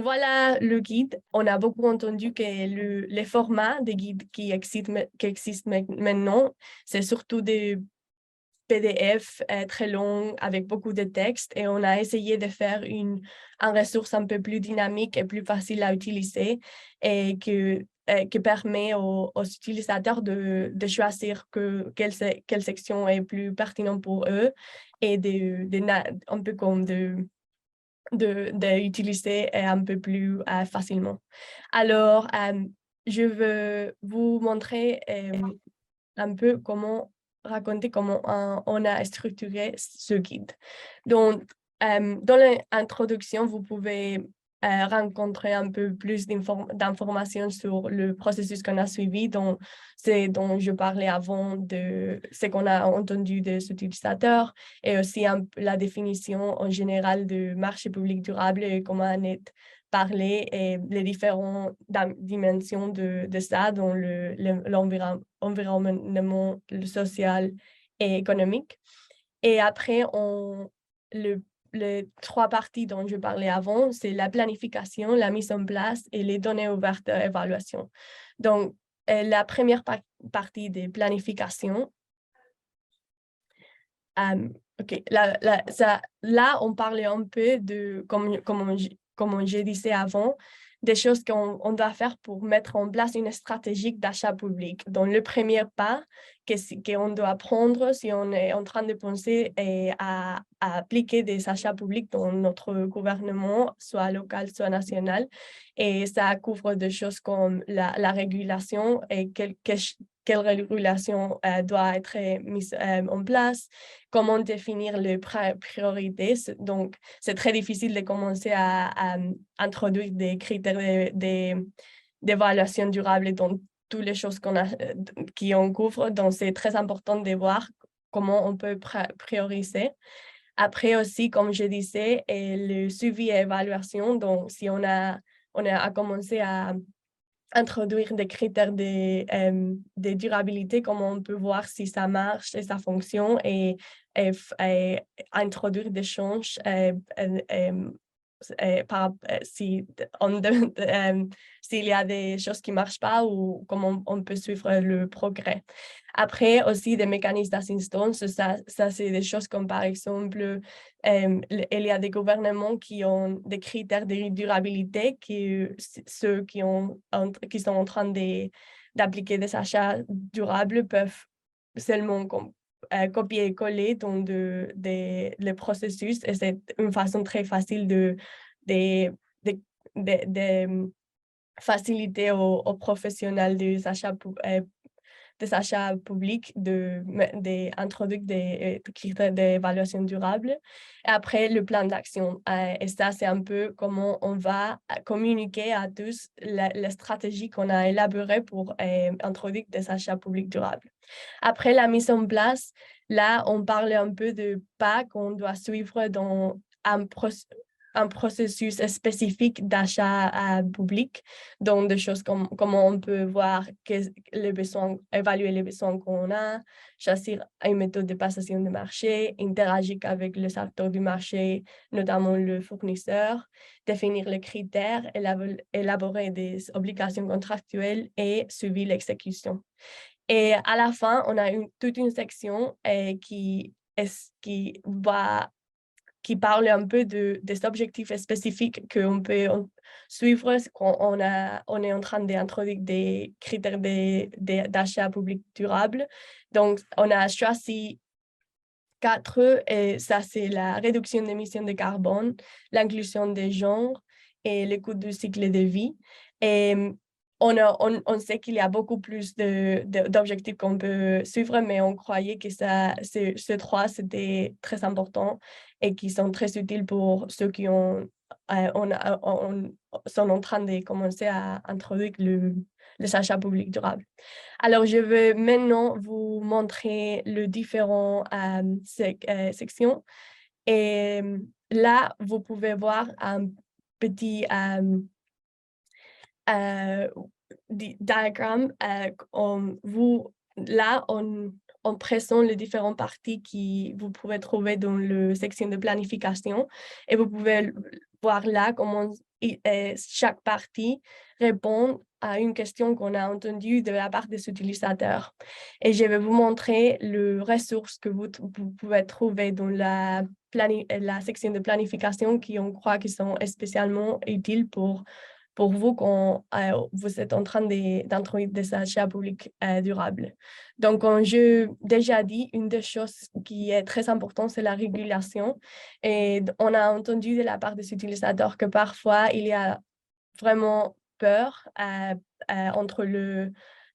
voilà le guide. On a beaucoup entendu que les formats des guides qui existent maintenant, c'est surtout des PDF très longs avec beaucoup de textes et on a essayé de faire une ressource un peu plus dynamique et plus facile à utiliser et qui permet aux utilisateurs de choisir quelle section est plus pertinente pour eux et un peu comme d'utiliser un peu plus facilement. Alors, je veux vous montrer un peu raconter comment on a structuré ce guide. Donc, dans l'introduction, vous pouvez rencontrer un peu plus d'informations sur le processus qu'on a suivi, dont je parlais avant de ce qu'on a entendu des utilisateurs et aussi la définition en général de marché public durable et comment on est parler et les différentes dimensions de ça dans l'environnement le social et économique. Et après, les trois parties dont je parlais avant, c'est la planification, la mise en place et les données ouvertes d'évaluation. Donc, la première partie de planification, OK. Là, on parlait un peu de, comme je disais avant, des choses qu'on doit faire pour mettre en place une stratégie d'achat public. Donc, le premier pas qu'on doit prendre si on est en train de penser à appliquer des achats publics dans notre gouvernement, soit local, soit national. Et ça couvre des choses comme la régulation et quelle régulation doit être mise en place, comment définir les priorités. Donc, c'est très difficile de commencer à introduire des critères d'évaluation durable dans toutes les choses qui en couvrent. Donc, c'est très important de voir comment on peut prioriser. Après aussi, comme je disais, le suivi et évaluation. Donc, si on a commencé à introduire des critères de durabilité, comment on peut voir si ça marche et ça fonctionne et introduire des changes s'il y a des choses qui ne marchent pas ou comment on peut suivre le progrès. Après, aussi des mécanismes d'assistance, ça c'est des choses comme par exemple, il y a des gouvernements qui ont des critères de durabilité, ceux qui sont en train d'appliquer des achats durables peuvent seulement copier et coller dans les processus et c'est une façon très facile de faciliter aux professionnels des achats publics d'introduire des critères d'évaluation durable. Et après, le plan d'action. Et ça, c'est un peu comment on va communiquer à tous la stratégie qu'on a élaborée pour introduire des achats publics durables. Après la mise en place, là, on parle un peu de pas qu'on doit suivre dans un processus spécifique d'achat public, donc des choses comme comment on peut voir évaluer les besoins qu'on a, choisir une méthode de passation de marché, interagir avec les acteurs du marché, notamment le fournisseur, définir les critères, élaborer des obligations contractuelles et suivre l'exécution. Et à la fin, on a toute une section qui parle un peu des objectifs spécifiques qu'on peut suivre quand on est en train d'introduire des critères d'achat public durable. Donc, on a choisi 4, et ça, c'est la réduction d'émissions de carbone, l'inclusion des genres et l'écoute du cycle de vie. Et on sait qu'il y a beaucoup plus d'objectifs qu'on peut suivre, mais on croyait que ces 3, c'était très important et qui sont très utiles pour ceux qui sont en train de commencer à introduire les achats publics durables. Alors, je vais maintenant vous montrer les différentes sections. Et là, vous pouvez voir un petit diagramme. Là, on présente les différentes parties que vous pouvez trouver dans la section de planification et vous pouvez voir là comment chaque partie répond à une question qu'on a entendue de la part des utilisateurs. Et je vais vous montrer les ressources que vous pouvez trouver dans la section de planification qui, on croit, qui sont spécialement utiles pour vous quand vous êtes en train d'introduire des achats publics durables. Donc, comme j'ai déjà dit, une des choses qui est très importante, c'est la régulation. Et on a entendu de la part des utilisateurs que parfois, il y a vraiment peur entre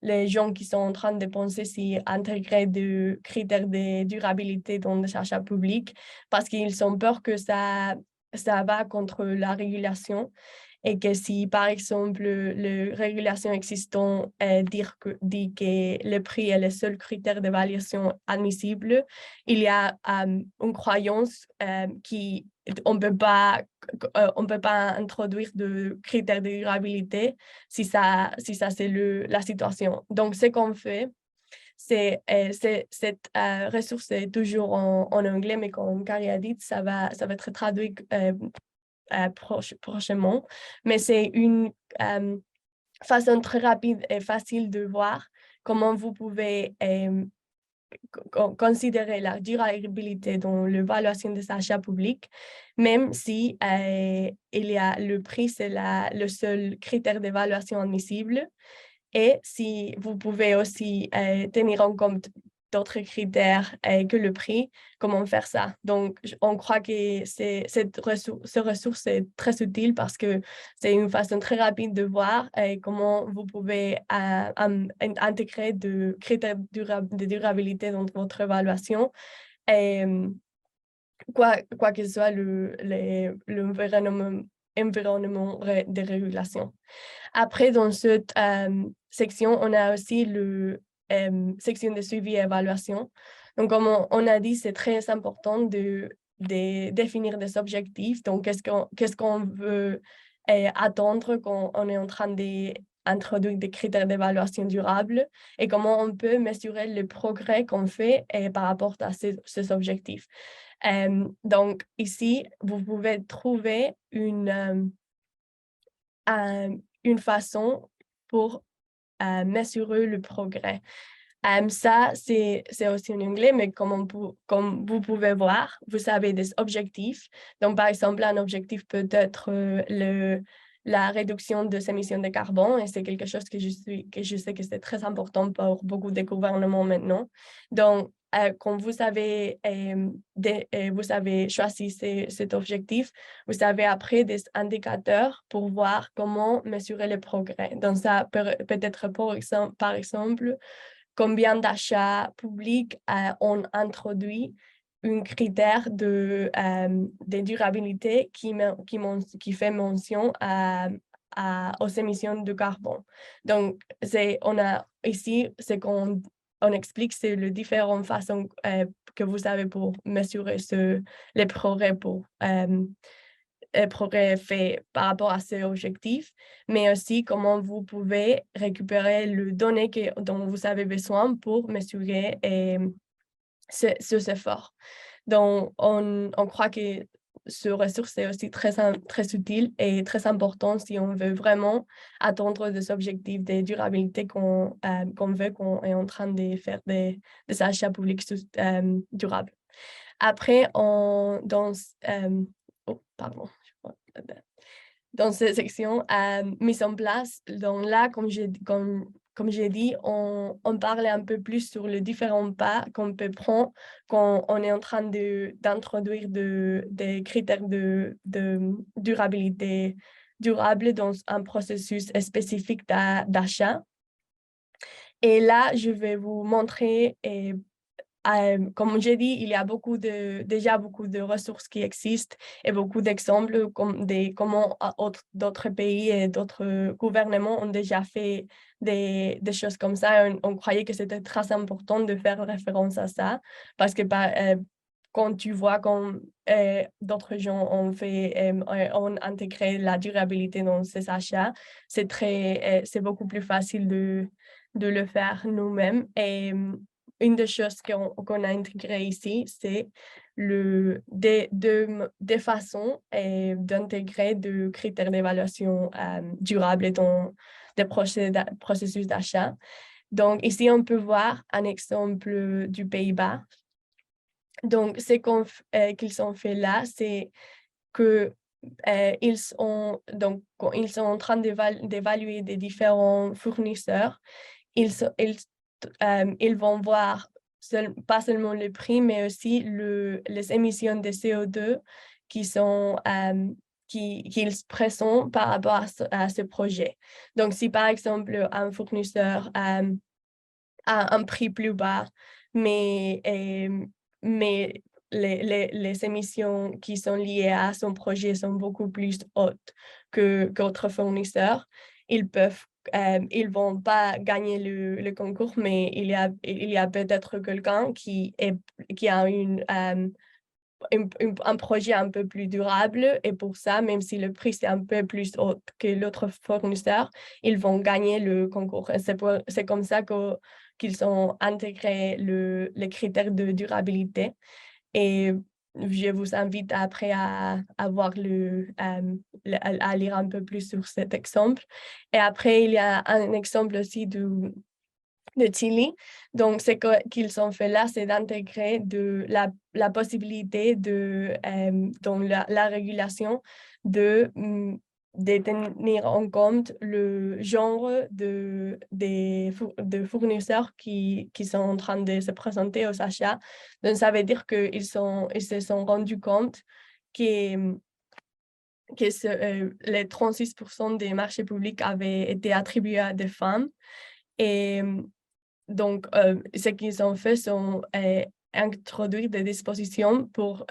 les gens qui sont en train de penser si intégrer des critères de durabilité dans les achats publics parce qu'ils ont peur que ça va contre la régulation et que si, par exemple, les régulations existantes dit que le prix est le seul critère d'évaluation admissible, il y a une croyance qui on peut pas introduire de critères de durabilité si ça c'est la situation. Donc, ce qu'on fait, cette ressource est toujours en anglais, mais comme Carrie a dit, ça va être traduit prochainement. Mais c'est une façon très rapide et facile de voir comment vous pouvez considérer la durabilité dans l'évaluation des achats publics, même si il y a le prix, c'est le seul critère d'évaluation admissible. Et si vous pouvez aussi tenir en compte d'autres critères que le prix, comment faire ça. Donc, on croit que cette ressource est très utile parce que c'est une façon très rapide de voir comment vous pouvez intégrer des critères de durabilité dans votre évaluation. Et, quoi que soit l'environnement de régulation. Après, dans cette section, on a aussi la section de suivi et évaluation. Donc, comme on a dit, c'est très important de définir des objectifs. Donc, qu'est-ce qu'on veut attendre quand on est en train d'introduire des critères d'évaluation durable et comment on peut mesurer le progrès qu'on fait par rapport à ces objectifs. Donc, ici, vous pouvez trouver une façon pour mesurer le progrès. Ça, c'est aussi en anglais, mais comme vous pouvez voir, vous avez des objectifs. Donc, par exemple, un objectif peut être la réduction des émissions de carbone, et c'est quelque chose que je sais que c'est très important pour beaucoup de gouvernements maintenant. Donc, quand vous avez choisi cet objectif, vous avez après des indicateurs pour voir comment mesurer le progrès. Donc, ça peut être, par exemple, combien d'achats publics ont introduit un critère de durabilité qui fait mention aux émissions de carbone. Donc, on a ici, ce qu'on explique, c'est les différentes façons que vous avez pour mesurer les progrès progrès faits par rapport à ces objectifs, mais aussi comment vous pouvez récupérer les données dont vous avez besoin pour mesurer ces efforts. Donc, on croit que ce ressource est aussi très utile et très important si on veut vraiment atteindre des objectifs de durabilité qu'on veut, qu'on est en train de faire des achats publics durables. Après, dans cette section, mise en place, donc là, comme j'ai dit, on parle un peu plus sur les différents pas qu'on peut prendre quand on est en train d'introduire des critères de durabilité durable dans un processus spécifique d'achat. Et là, je vais vous montrer comme j'ai dit, il y a déjà beaucoup de ressources qui existent et beaucoup d'exemples comment d'autres pays et d'autres gouvernements ont déjà fait des choses comme ça. On croyait que c'était très important de faire référence à ça parce que quand tu vois quand d'autres gens ont intégré la durabilité dans ces achats, c'est beaucoup plus facile de le faire nous-mêmes. Et une des choses qu'on a intégrées ici, c'est des façons d'intégrer des critères d'évaluation durable dans des processus d'achat. Donc, ici, on peut voir un exemple du Pays-Bas. Donc, qu'ils ont fait là, c'est que ils sont en train d'évaluer des différents fournisseurs. Ils vont voir pas seulement le prix, mais aussi les émissions de CO2 qui sont qu'ils présentent par rapport à ce projet. Donc, si par exemple un fournisseur a un prix plus bas, mais les émissions qui sont liées à son projet sont beaucoup plus hautes qu'autres fournisseurs, ils vont pas gagner le concours, mais il y a peut-être quelqu'un qui a un projet un peu plus durable, et pour ça, même si le prix est un peu plus haut que l'autre fournisseur, ils vont gagner le concours. C'est comme ça qu'ils ont intégré les critères de durabilité. Et je vous invite après à voir à lire un peu plus sur cet exemple. Et après, il y a un exemple aussi de Chili. Donc, ce qu'ils ont fait là, c'est d'intégrer la possibilité dans la régulation de tenir en compte le genre de fournisseurs qui sont en train de se présenter aux achats. Donc, ça veut dire qu'ils se sont rendus compte que les 36% des marchés publics avaient été attribués à des femmes. Et donc, ce qu'ils ont fait, c'est introduire des dispositions pour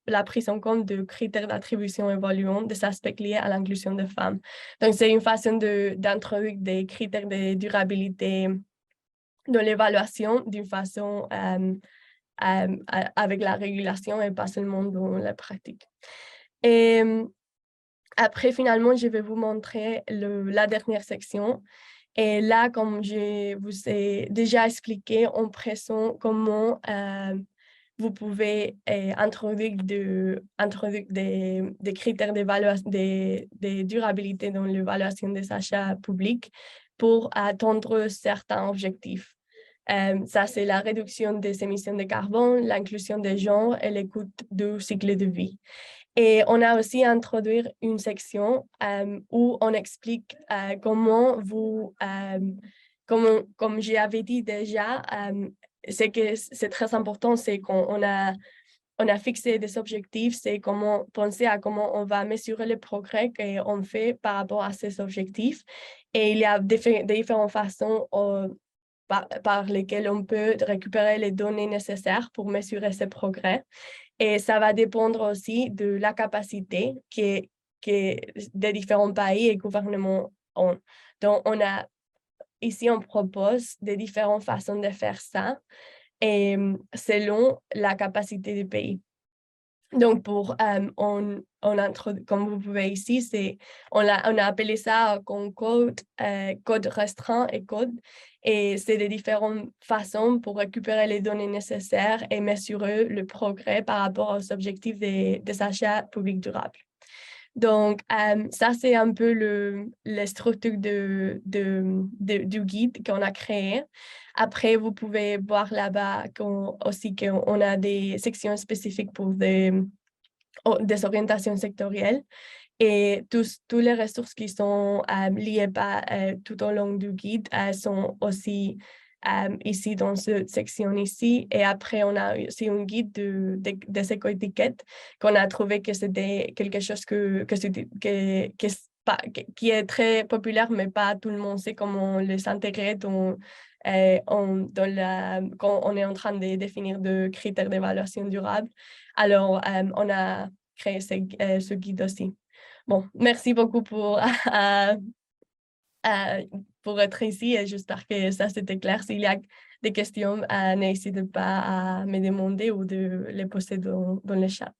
la prise en compte de critères d'attribution évaluant des aspects liés à l'inclusion des femmes. Donc, c'est une façon d'introduire des critères de durabilité dans l'évaluation d'une façon avec la régulation et pas seulement dans la pratique. Et après, finalement, je vais vous montrer la dernière section. Et là, comme je vous ai déjà expliqué, on présente comment vous pouvez introduire des critères d'évaluation, de durabilité dans l'évaluation des achats publics pour atteindre certains objectifs. Ça, c'est la réduction des émissions de carbone, l'inclusion des genres et l'écoute du cycle de vie. Et on a aussi introduit une section où on explique comment comme j'avais dit déjà, c'est que c'est très important, c'est qu'on a fixé des objectifs, c'est comment penser à comment on va mesurer le progrès qu'on fait par rapport à ces objectifs. Et il y a différentes façons par lesquelles on peut récupérer les données nécessaires pour mesurer ces progrès. Et ça va dépendre aussi de la capacité que des différents pays et gouvernements ont. Donc, ici, on propose des différentes façons de faire ça et selon la capacité du pays. Donc, comme vous pouvez ici, on a appelé ça code restreint et code. Et c'est des différentes façons pour récupérer les données nécessaires et mesurer le progrès par rapport aux objectifs des achats publics durables. Donc, ça, c'est un peu la structure du guide qu'on a créé. Après, vous pouvez voir là-bas aussi qu'on a des sections spécifiques pour des orientations sectorielles. Et tous les ressources qui sont liées tout au long du guide sont aussi ici dans cette section ici. Et après, on a aussi un guide des éco-étiquettes qu'on a trouvé que c'était quelque chose qui est très populaire, mais pas tout le monde sait comment les intégrer quand on est en train de définir des critères d'évaluation durable. Alors, on a créé ce guide aussi. Bon, merci beaucoup pour être ici et j'espère que ça c'était clair. S'il y a des questions, n'hésitez pas à me demander ou de les poster dans le chat.